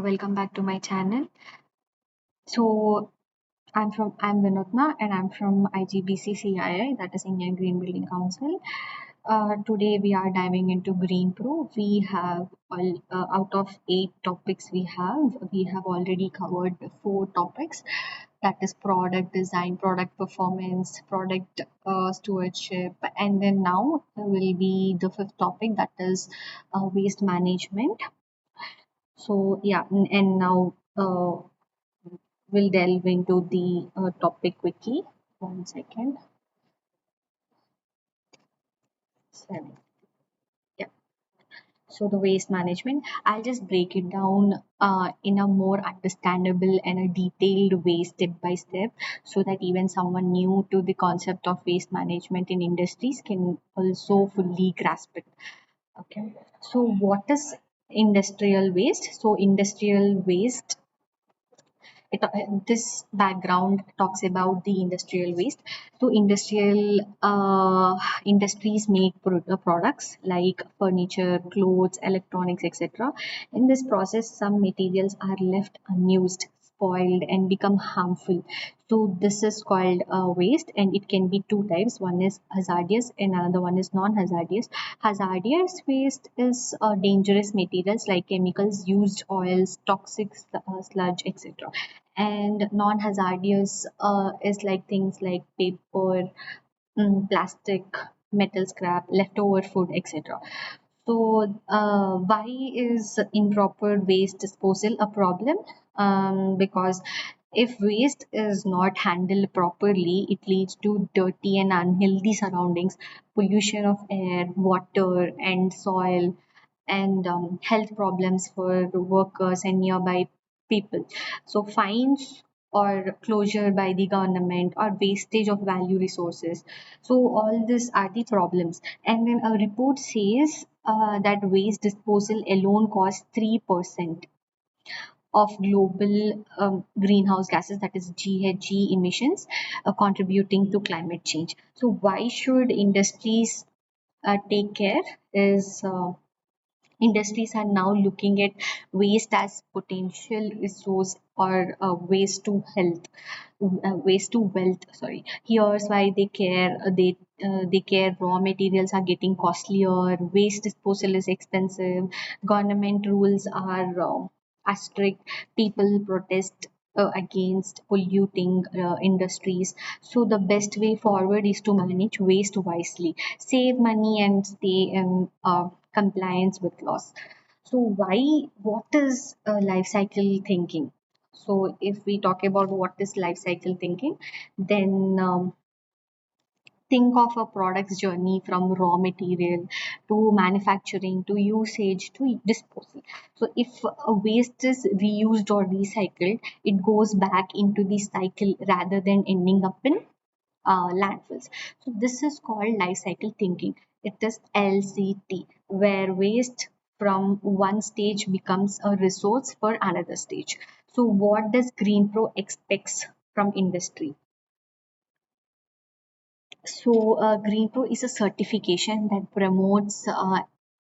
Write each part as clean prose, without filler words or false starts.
Welcome back to my channel. So I'm Vinodna and I'm from IGBC CII, that is Indian Green Building Council. Today we are diving into GreenPro. We have out of 8 topics we have already covered 4 topics. That is product design, product performance, product stewardship, and then now will be the 5th topic, that is waste management. So yeah, and now we'll delve into the topic quickly. One second. 7. Yeah. So the waste management, I'll just break it down in a more understandable and a detailed way, step by step, so that even someone new to the concept of waste management in industries can also fully grasp it. Okay. So what is industrial waste? So industrial waste, this background talks about the industrial waste. So industrial industries make products like furniture, clothes, electronics, etc. In this process, some materials are left unused, spoiled, and become harmful. So this is called waste, and it can be 2 types. One is hazardous and another one is non-hazardous. Hazardous waste is dangerous materials like chemicals, used oils, toxic sludge, etc. And non-hazardous is like things like paper, plastic, metal scrap, leftover food, etc. So, why is improper waste disposal a problem? Because if waste is not handled properly, it leads to dirty and unhealthy surroundings, pollution of air, water, and soil, and health problems for the workers and nearby people. So, fines or closure by the government or wastage of value resources. So, all these are the problems. And then a report says that waste disposal alone costs 3% of global greenhouse gases, that is GHG emissions, contributing to climate change. So, why should industries take care? Is Industries are now looking at waste as potential resource or waste to wealth. Sorry, here's why they care. They care. Raw materials are getting costlier. Waste disposal is expensive. Government rules are strict. People protest against polluting industries. So the best way forward is to manage waste wisely, save money, and stay in compliance with laws. So what is life cycle thinking? So if we talk about what is life cycle thinking, then think of a product's journey from raw material to manufacturing to usage to disposal. So if a waste is reused or recycled, it goes back into the cycle rather than ending up in landfills. So this is called life cycle thinking. It is LCT, where waste from one stage becomes a resource for another stage. So what does GreenPro expects from industry? So, GreenPro is a certification that promotes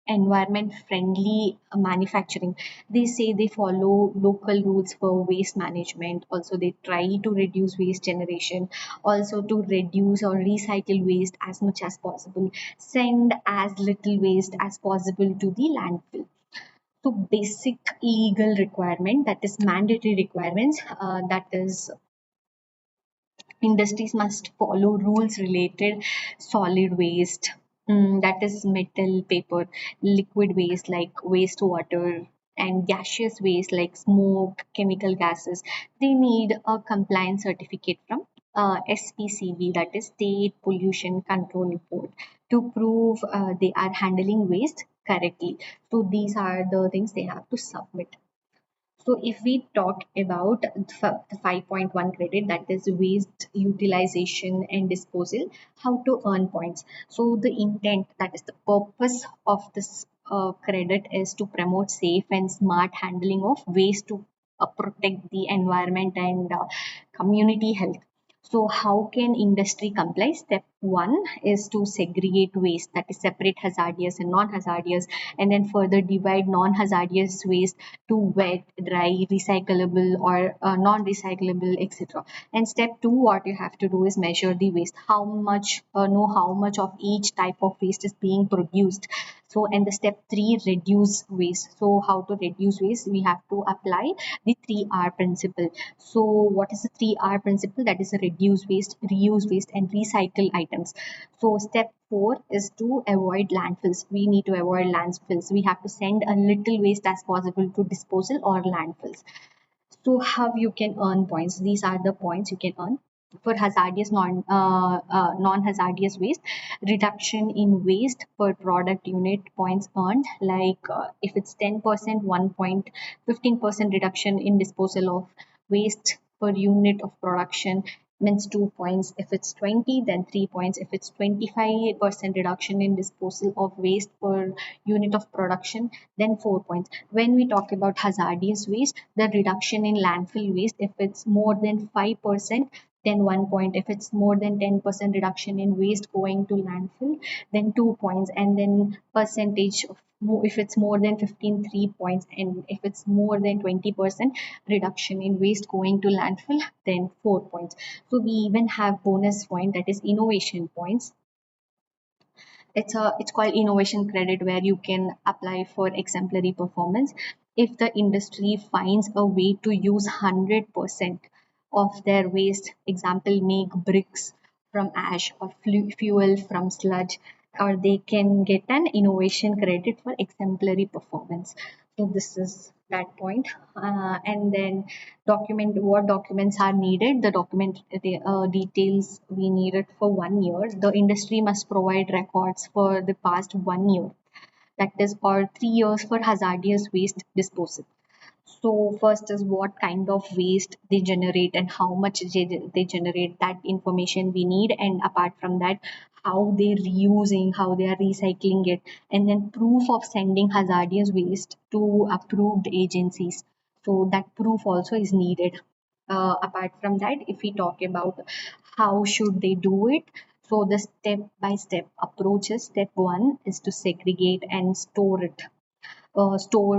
environment friendly manufacturing. They say they follow local rules for waste management. Also, they try to reduce waste generation, also to reduce or recycle waste as much as possible, send as little waste as possible to the landfill. So, basic legal requirement, that is mandatory requirements, that is industries must follow rules related solid waste, that is metal, paper, liquid waste like wastewater, and gaseous waste like smoke, chemical gases. They need a compliance certificate from SPCB, that is State Pollution Control Board, to prove they are handling waste correctly. So these are the things they have to submit. So if we talk about the 5.1 credit, that is waste utilization and disposal, how to earn points. So the intent, that is the purpose of this credit, is to promote safe and smart handling of waste to protect the environment and community health. So how can industry comply? Step one is to segregate waste, that is separate hazardous and non-hazardous, and then further divide non-hazardous waste to wet, dry, recyclable or non-recyclable, etc. And step two, what you have to do is measure the waste, how much know how much of each type of waste is being produced. So, and the step three, reduce waste. So how to reduce waste? We have to apply the 3R principle. So what is the 3R principle? That is reduce waste, reuse waste, and recycle items. So step four is to avoid landfills. We need to avoid landfills. We have to send a little waste as possible to disposal or landfills. So how you can earn points? These are the points you can earn. For hazardous non-hazardous waste, reduction in waste per product unit, points earned, like if it's 10%, 1 point, 15% reduction in disposal of waste per unit of production means 2 points. If it's 20, then 3 points. If it's 25% reduction in disposal of waste per unit of production, then 4 points. When we talk about hazardous waste, the reduction in landfill waste, if it's more than 5%, then 1 point. If it's more than 10% reduction in waste going to landfill, then 2 points. And then percentage of if it's more than 15, 3 points. And if it's more than 20% reduction in waste going to landfill, then 4 points. So we even have bonus point, that is innovation points. It's called innovation credit, where you can apply for exemplary performance. If the industry finds a way to use 100% of their waste, example, make bricks from ash or fuel from sludge, or they can get an innovation credit for exemplary performance. So this is that point. And then document, what documents are needed. The document details we needed for 1 year. The industry must provide records for the past 1 year, that is, or 3 years for hazardous waste disposal. So first is what kind of waste they generate and how much they generate, that information we need. And apart from that, how they're reusing, how they are recycling it, and then proof of sending hazardous waste to approved agencies. So that proof also is needed. Apart from that, if we talk about how should they do it, so the step by step approach is: step one is to segregate and store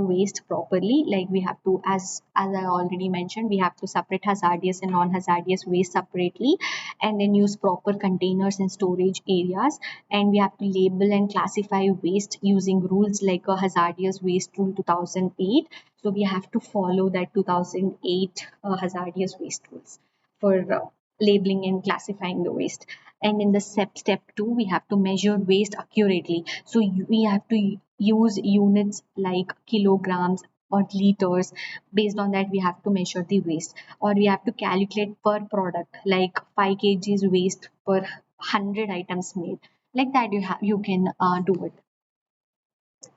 waste properly. Like we have to, as I already mentioned, we have to separate hazardous and non-hazardous waste separately, and then use proper containers and storage areas. And we have to label and classify waste using rules like a hazardous waste rule 2008. So we have to follow that 2008 hazardous waste rules for labeling and classifying the waste. And in the step two, we have to measure waste accurately. So we have to use units like kilograms or liters. Based on that, we have to measure the waste, or we have to calculate per product, like 5 kgs waste per 100 items made. Like that, you can do it.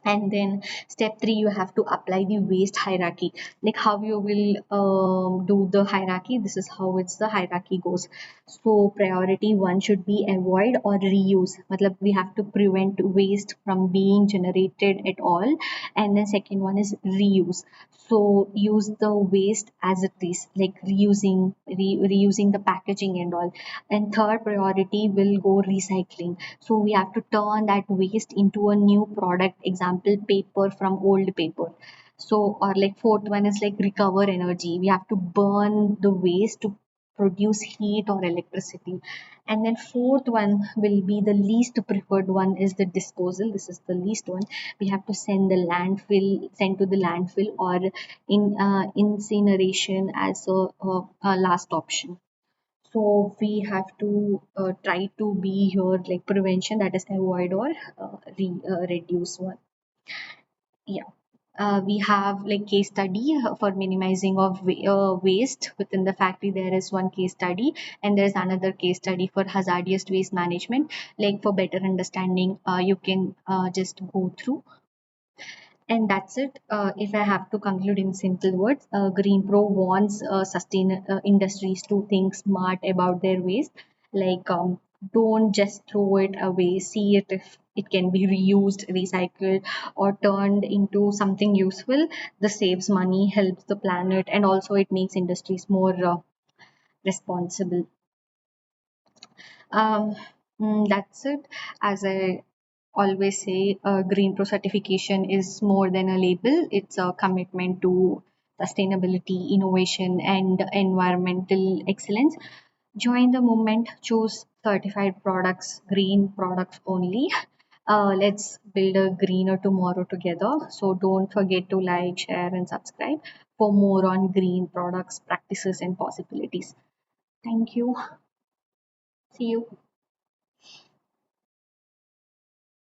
And then step three, you have to apply the waste hierarchy. Like how you will do the hierarchy, this is how it's the hierarchy goes. So priority one should be avoid or reuse. Matlab, we have to prevent waste from being generated at all. And then second one is reuse. So use the waste as it is, like reusing the packaging and all. And third priority will go recycling. So we have to turn that waste into a new product, example, paper from old paper. So, or like fourth one is like recover energy. We have to burn the waste to produce heat or electricity. And then fourth one will be the least preferred one, is the disposal. This is the least one. We have to send to the landfill, or in incineration as a last option. So we have to try to be here like prevention, that is avoid or reduce one. Yeah. We have like case study for minimizing of waste within the factory. There is one case study, and there is another case study for hazardous waste management. Like for better understanding, you can just go through. And that's it. If I have to conclude in simple words, GreenPro wants sustain industries to think smart about their waste. Like, don't just throw it away. See it if it can be reused, recycled, or turned into something useful. This saves money, helps the planet, and also it makes industries more responsible. Um, That's it. As I always say, GreenPro certification is more than a label. It's a commitment to sustainability, innovation, and environmental excellence. Join the movement, choose certified products, green products only. Let's build a greener tomorrow together. So don't forget to like, share, and subscribe for more on green products, practices, and possibilities. Thank you. See you.